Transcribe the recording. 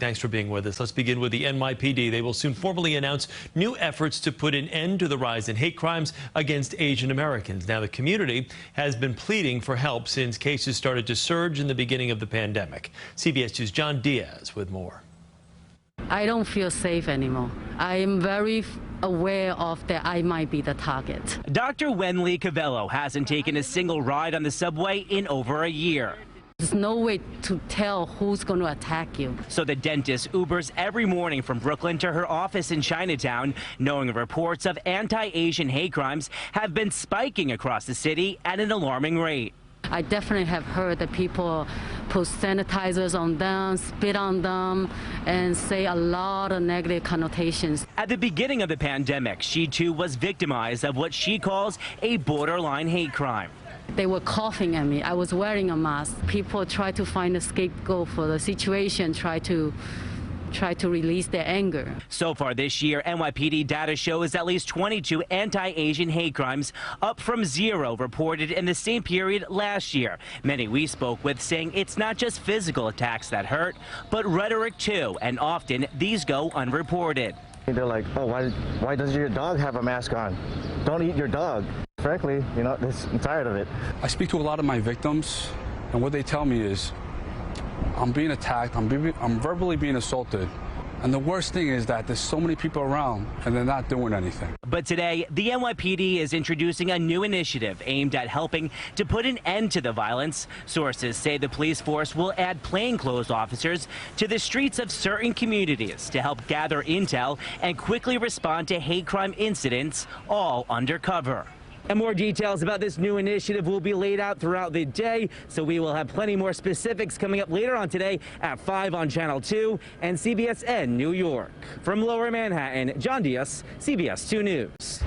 Thanks for being with us. Let's begin with the NYPD. They will soon formally announce new efforts to put an end to the rise in hate crimes against Asian Americans. Now, the community has been pleading for help since cases started to surge in the beginning of the pandemic. CBS 2's John Diaz with more. I don't feel safe anymore. I am very aware of that I might be the target. Dr. Wenli Cavello hasn't taken a single ride on the subway in over a year. There's no way to tell who's going to attack you. So the dentist Ubers every morning from Brooklyn to her office in Chinatown, knowing reports of anti-Asian hate crimes have been spiking across the city at an alarming rate. I definitely have heard that people put sanitizers on them, spit on them, and say a lot of negative connotations. At the beginning of the pandemic, she too was victimized of what she calls a borderline hate crime. They were coughing at me. I was wearing a mask. People try to find a scapegoat for the situation, try to release their anger. So far this year, NYPD data shows at least 22 anti-Asian hate crimes, up from 0 reported in the same period last year. Many we spoke with saying it's not just physical attacks that hurt, but rhetoric too, and often these go unreported. They're like, oh, why does your dog have a mask on? Don't eat your dog. Frankly, I'm tired of it. I speak to a lot of my victims, and what they tell me is, I'm being attacked, I'm verbally being assaulted. And the worst thing is that there's so many people around and they're not doing anything. But today, the NYPD is introducing a new initiative aimed at helping to put an end to the violence. Sources say the police force will add plainclothes officers to the streets of certain communities to help gather intel and quickly respond to hate crime incidents, all undercover. And more details about this new initiative will be laid out throughout the day, so we will have plenty more specifics coming up later on today at 5 on Channel 2 and CBSN New York. From Lower Manhattan, John Diaz, CBS 2 News.